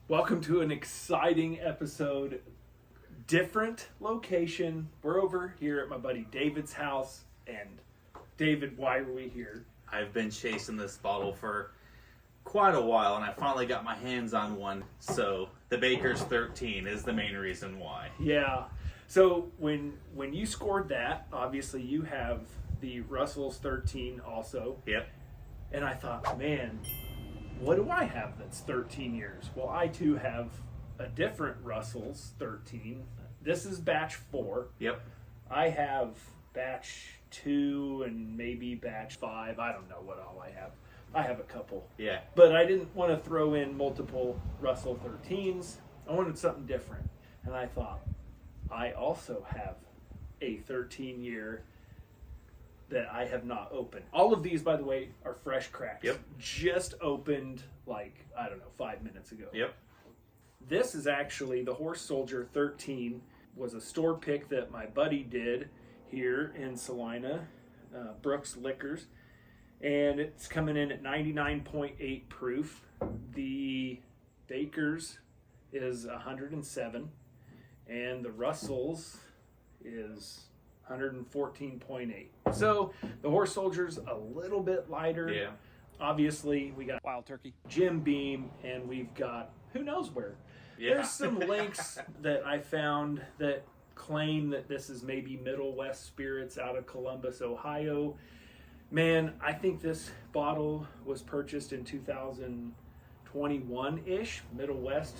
Welcome to an exciting episode. Different location. We're over here at my buddy David's house. And David, why are we here? I've been chasing this bottle for quite a while, and I finally got my hands on one. So the Baker's 13 is the main reason why. Yeah. So when you scored that, obviously you have the Russell's 13 also. Yep. And I thought, man, what do I have that's 13 years? Well, I too have a different Russell's 13. This is batch 4. Yep. I have batch 2 and maybe batch 5. I don't know what all I have. I have a couple. Yeah. But I didn't want to throw in multiple Russell 13s. I wanted something different. And I thought, I also have a 13-year that I have not opened. All of these, by the way, are fresh cracks. Yep. Just opened, 5 minutes ago. Yep. This is actually the Horse Soldier 13. Was a store pick that my buddy did here in Salina, Brooks Liquors. And it's coming in at 99.8 proof. The Baker's is 107. And the Russell's is 114.8. So the Horse Soldier's a little bit lighter. Yeah. Obviously, we got Wild Turkey, Jim Beam, and we've got who knows where. Yeah. There's some links that I found that claim that this is maybe Middle West Spirits out of Columbus, Ohio. Man, I think this bottle was purchased in 2021-ish. Middle West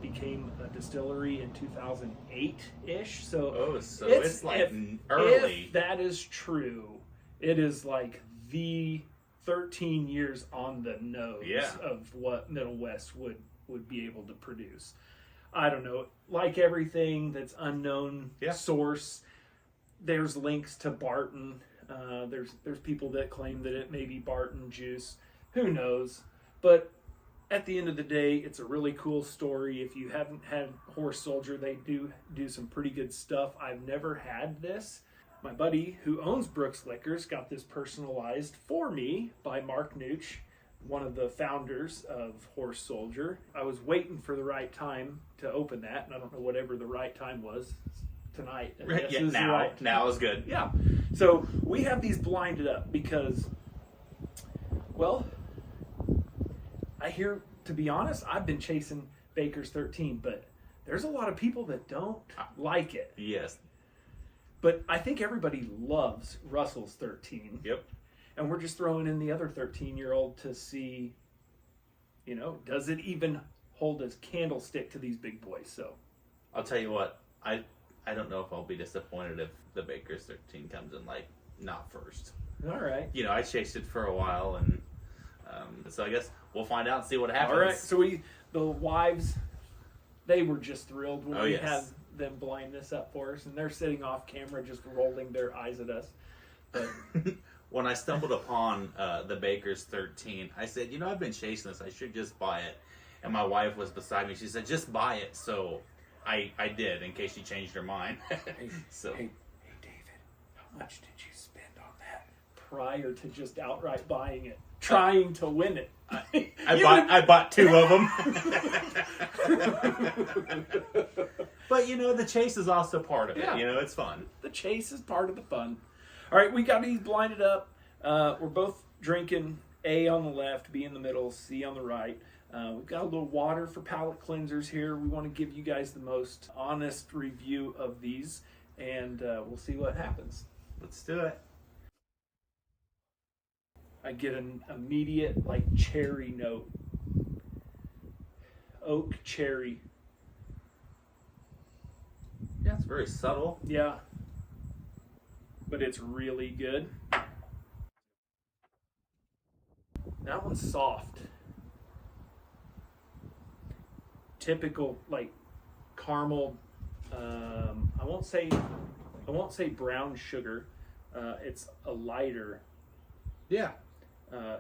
became a distillery in 2008-ish. So it's like early. If that is true, it is like the 13 years on the nose of what Middle West would be able to produce. I don't know. Like everything that's unknown source, there's links to Barton. There's people that claim that it may be Barton juice. Who knows? But at the end of the day, it's a really cool story. If you haven't had Horse Soldier, they do some pretty good stuff. I've never had this. My buddy who owns Brooks Liquors got this personalized for me by Mark Nooch, one of the founders of Horse Soldier. I was waiting for the right time to open that, and I don't know whatever the right time was tonight. Now is good. Yeah. So we have these blinded up because, well, I hear, to be honest, I've been chasing Baker's 13, but there's a lot of people that don't like it. Yes. But I think everybody loves Russell's 13. Yep. And we're just throwing in the other 13-year-old to see, does it even hold a candlestick to these big boys? So I'll tell you what, I don't know if I'll be disappointed if the Baker's 13 comes in, not first. All right. I chased it for a while, and so I guess we'll find out and see what happens. All right. So the wives, they were just thrilled when we had them blind this up for us, and they're sitting off camera just rolling their eyes at us. But when I stumbled upon the Baker's 13, I said, I've been chasing this. I should just buy it. And my wife was beside me. She said, just buy it. So I did, in case she changed her mind. Hey, David, how much did you spend on that prior to just outright buying it, trying to win it? I bought 2 of them. But, the chase is also part of it. Yeah. It's fun. The chase is part of the fun. All right, we got these blinded up. We're both drinking A on the left, B in the middle, C on the right. We've got a little water for palate cleansers here. We want to give you guys the most honest review of these, and we'll see what happens. Let's do it. I get an immediate, cherry note. Oak cherry. Yeah, it's very subtle. Yeah. But it's really good. That one's soft. Typical, caramel. I won't say brown sugar. It's a lighter. Yeah.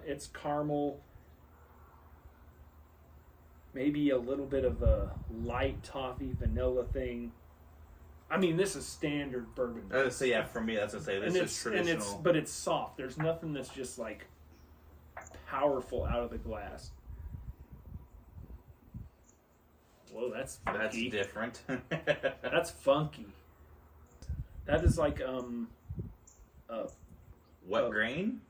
It's caramel. Maybe a little bit of a light toffee vanilla thing. I mean, this is standard bourbon. So yeah, for me, that's what I say. This is traditional. But it's soft. There's nothing that's just powerful out of the glass. Whoa, that's funky. That's different. That's funky. That is like what grain?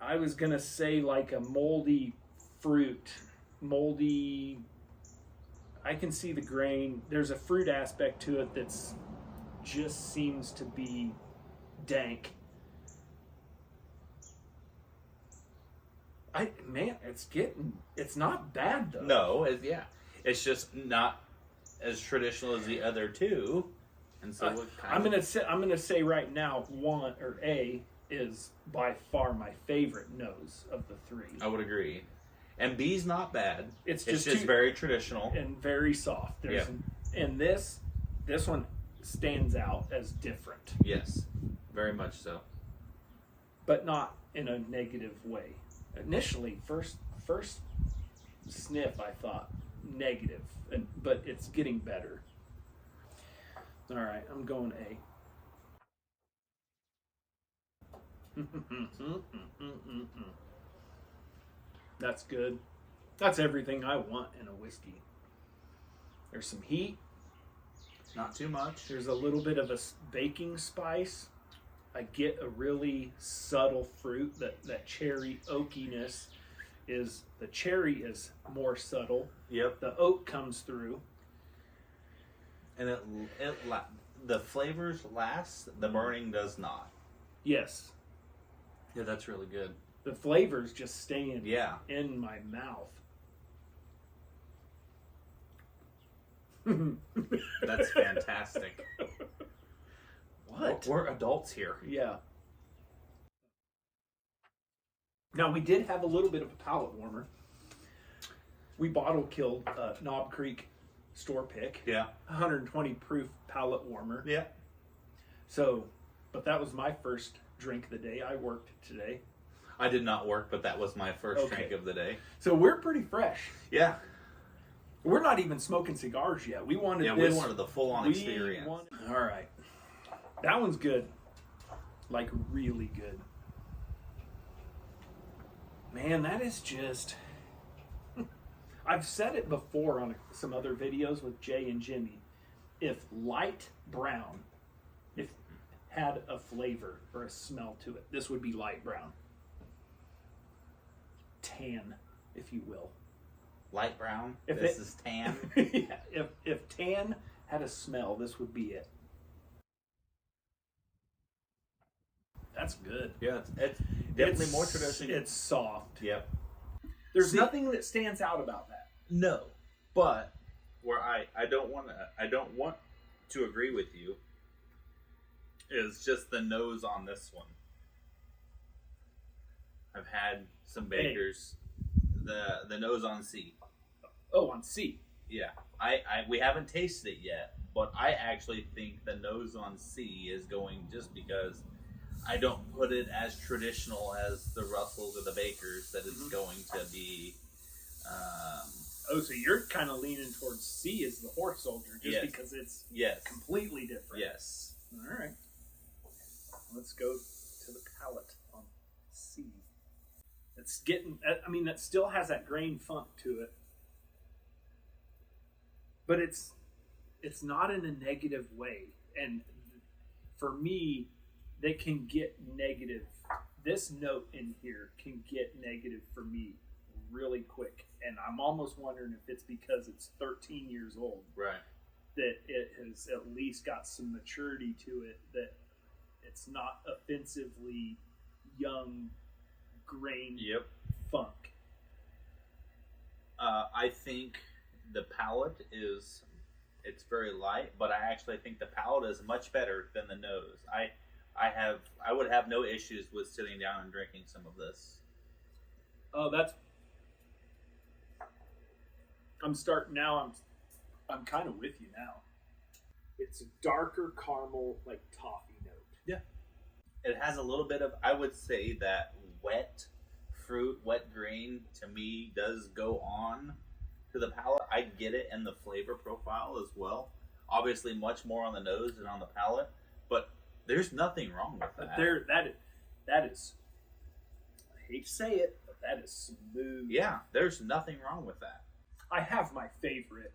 I was gonna say like a moldy fruit, moldy. I can see the grain. There's a fruit aspect to it that's just seems to be dank. It's not bad though. No, it's just not as traditional as the other two, and so I'm gonna say right now, A is by far my favorite nose of the three. I would agree, and B's not bad. It's just just very traditional and very soft. And this one stands out as different. Yes, very much so, but not in a negative way. Initially, first sniff, I thought negative, but it's getting better. All right, I'm going A. That's good. That's everything I want in a whiskey. There's some heat. not too much. There's a little bit of a baking spice. I get a really subtle fruit. That cherry oakiness is, the cherry is more subtle. Yep. The oak comes through. And the flavors last, the burning does not. Yes. Yeah, that's really good. The flavors just staying Yeah. in my mouth. That's fantastic. What? We're adults here. Yeah. Now, we did have a little bit of a palate warmer. We bottle killed Knob Creek store pick. Yeah. 120 proof palate warmer. Yeah. So, but that was my first drink of the day. I worked today. I did not work, but that was my first drink of the day. So we're pretty fresh. Yeah. We're not even smoking cigars yet. We wanted we wanted the full-on experience. All right. That one's good. Like, really good. Man, that is just... I've said it before on some other videos with Jay and Jimmy. If light brown, if had a flavor or a smell to it, this would be light brown. Tan, if you will. Light brown? This is tan? Yeah, if tan had a smell, this would be it. That's good. Yeah, it's definitely more traditional. It's soft. Yep. There's nothing that stands out about that. No, but where I don't want to agree with you is just the nose on this one. I've had some bakers, the nose on C. Oh, on C. Yeah, we haven't tasted it yet, but I actually think the nose on C is going, just because I don't put it as traditional as the Russells or the Bakers, that it's going to be. So you're kind of leaning towards C as the horse soldier, just because it's completely different. Yes. All right. Let's go to the palate on C. It's getting. I mean, that still has that grain funk to it, but it's not in a negative way. And for me, they can get negative. This note in here can get negative for me really quick. And I'm almost wondering if it's because it's 13 years old. Right. That it has at least got some maturity to it, that it's not offensively young grain funk. I think the palate it's very light, but I actually think the palate is much better than the nose. I would have no issues with sitting down and drinking some of this. Oh, I'm kind of with you now. It's a darker caramel, like toffee note. Yeah. It has a little bit of, I would say that wet fruit, wet grain, to me, does go on to the palate. I get it in the flavor profile as well. Obviously, much more on the nose than on the palate, but there's nothing wrong with that. That is, I hate to say it, but that is smooth. Yeah, there's nothing wrong with that. I have my favorite.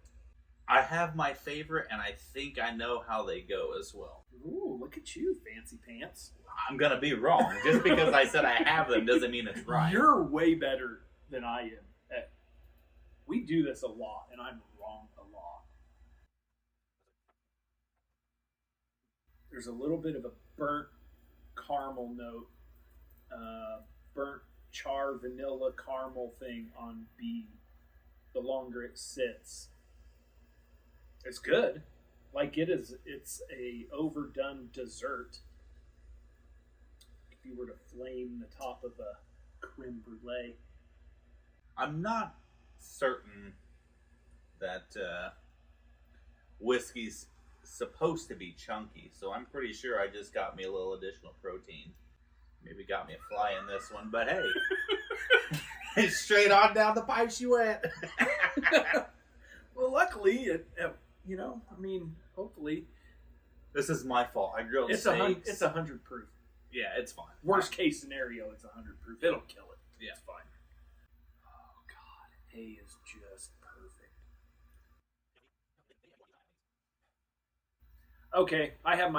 I have my favorite, and I think I know how they go as well. Ooh, look at you, fancy pants. I'm going to be wrong. Just because I said I have them doesn't mean it's right. You're way better than I am. We do this a lot, and I'm wrong a lot. There's a little bit of a burnt caramel note, burnt char vanilla caramel thing on B. The longer it sits, it's good. Like it's a overdone dessert. If you were to flame the top of a creme brulee, I'm not certain that whiskey's supposed to be chunky, so I'm pretty sure I just got me a little additional protein. Maybe got me a fly in this one, but hey, straight on down the pipe she went. Well, luckily, hopefully, this is my fault. I grilled steaks. It's 100 proof. Yeah, it's fine. Worst case scenario, it's 100 proof. It'll kill it. Yeah, it's fine. Oh God, A is just perfect. Okay, I have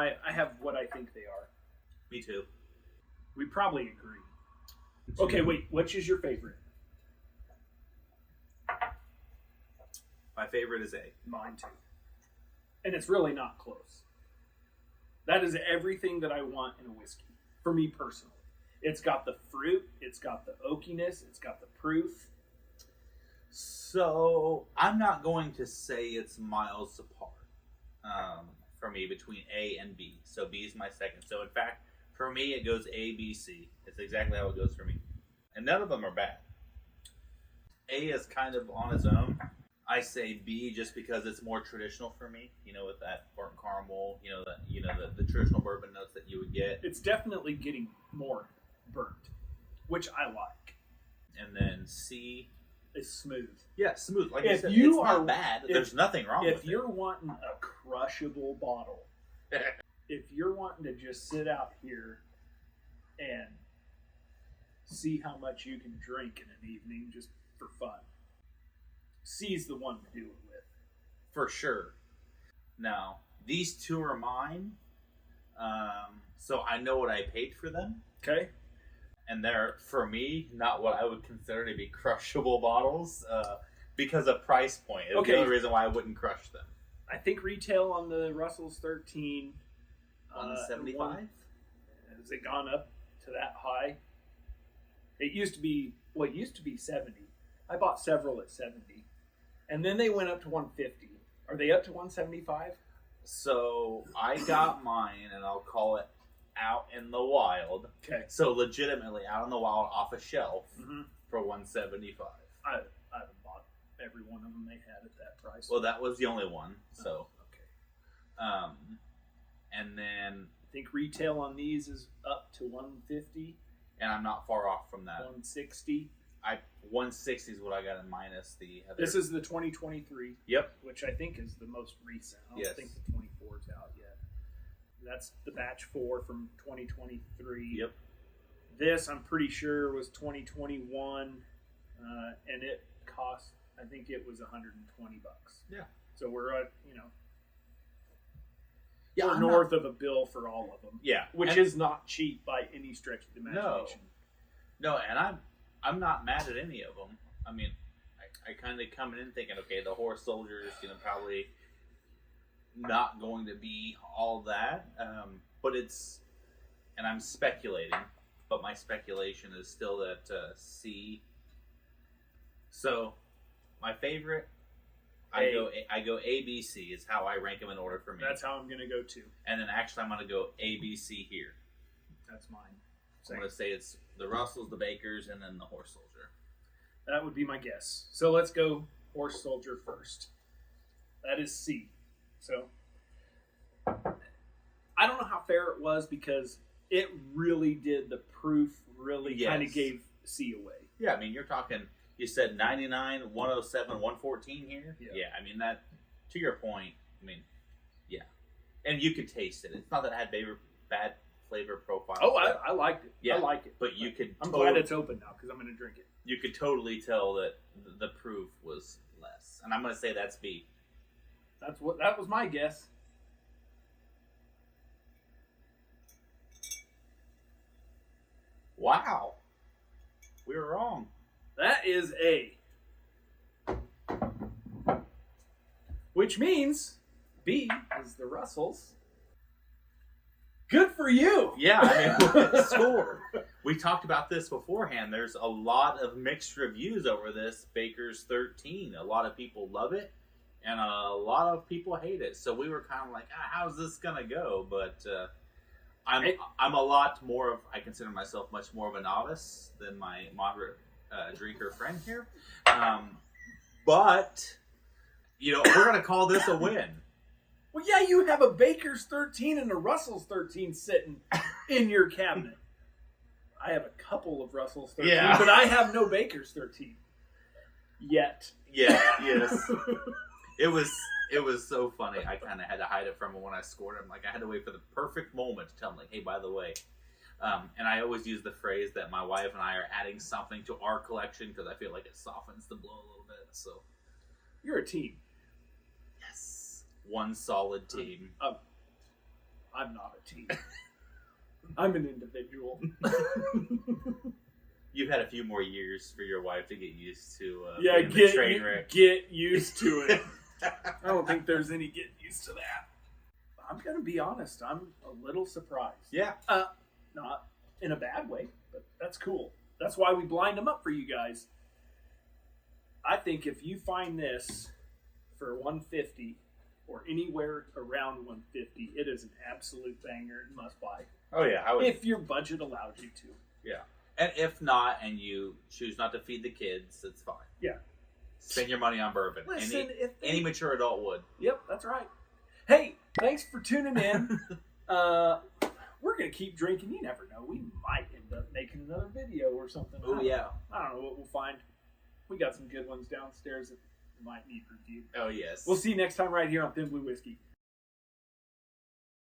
what I think they are. Me too. We probably agree. Okay, wait. Which is your favorite? My favorite is A. Mine too. And it's really not close. That is everything that I want in a whiskey. For me personally. It's got the fruit. It's got the oakiness. It's got the proof. So, I'm not going to say it's miles apart for me between A and B. So, B is my second. So, in fact, for me, it goes A, B, C. It's exactly how it goes for me. And none of them are bad. A is kind of on its own. I say B just because it's more traditional for me. With that burnt caramel, the traditional bourbon notes that you would get. It's definitely getting more burnt, which I like. And then C is smooth. Yeah, smooth. Like if I said, you it's not bad. There's nothing wrong with it. If you're wanting a crushable bottle, if you're wanting to just sit out here and see how much you can drink in an evening just for fun, C's the one to do it with. For sure. Now, these two are mine, so I know what I paid for them. Okay. And they're, for me, not what I would consider to be crushable bottles because of price point. It's the only reason why I wouldn't crush them. I think retail on the Russell's 13... $175? Has it gone up to that high? It used to be 70. I bought several at 70. And then they went up to 150. Are they up to 175? So I got mine, and I'll call it out in the wild. Okay. So legitimately out in the wild off a shelf for 175. I haven't bought every one of them they had at that price. Well, that was the only one. So okay. And then I think retail on these is up to 150. And I'm not far off from that. 160. 160 is what I got in minus the other. This is the 2023. Yep. Which I think is the most recent. I don't think the 24 is out yet. That's the batch 4 from 2023. Yep. This, I'm pretty sure, was 2021. And it cost, I think it was $120. Yeah. So we're at, yeah, we're north of a bill for all of them. Yeah. Which is not cheap by any stretch of the imagination. No, and I'm not mad at any of them. I mean, I kind of come in thinking, okay, the horse soldier is probably not going to be all that, but it's, and I'm speculating, but my speculation is still that C. So, my favorite, I go A, B, C is how I rank them in order for me. That's how I'm going to go too. And then actually I'm going to go A, B, C here. That's mine. I'm going to say it's the Russells, the Bakers, and then the Horse Soldier. That would be my guess. So let's go Horse Soldier first. That is C. So I don't know how fair it was because it really did, the proof really kind of gave C away. Yeah, I mean, you're talking, you said 99, 107, 114 here. Yeah, I mean, that, to your point, I mean, yeah. And you could taste it. It's not that it had bad flavor profile. Oh, I liked it. Yeah, I like it. But you could. I'm glad it's open now because I'm going to drink it. You could totally tell that the proof was less. and I'm going to say that's B. That was my guess. Wow. We were wrong. That is A. Which means B is the Russells. Good for you. Yeah, I mean, score. We talked about this beforehand. There's a lot of mixed reviews over this Baker's 13. A lot of people love it, and a lot of people hate it. So we were kind of like, how's this gonna go? But I'm a lot more of. I consider myself much more of a novice than my moderate drinker friend here. But we're gonna call this a win. Well, yeah, you have a Baker's 13 and a Russell's 13 sitting in your cabinet. I have a couple of Russell's 13, but I have no Baker's 13 yet. Yeah, yes. It was so funny. I kind of had to hide it from him when I scored him. Like, I had to wait for the perfect moment to tell him, like, hey, by the way. And I always use the phrase that my wife and I are adding something to our collection because I feel like it softens the blow a little bit. So you're a team. One solid team. I'm not a team. I'm an individual. You've had a few more years for your wife to get used to the train wreck. Get used to it. I don't think there's any getting used to that. I'm going to be honest. I'm a little surprised. Yeah. Not in a bad way, but that's cool. That's why we blind them up for you guys. I think if you find this for $150 or anywhere around $150, it is an absolute banger and must buy. Oh yeah, I would. If your budget allows you to. Yeah, and if not, and you choose not to feed the kids, it's fine. Yeah. Spend your money on bourbon. Listen, any mature adult would. Yep, that's right. Hey, thanks for tuning in. We're gonna keep drinking. You never know. We might end up making another video or something. Oh yeah. I don't know what we'll find. We got some good ones downstairs that might need reviewed. Oh yes. We'll see you next time right here on Thin Blue Whiskey.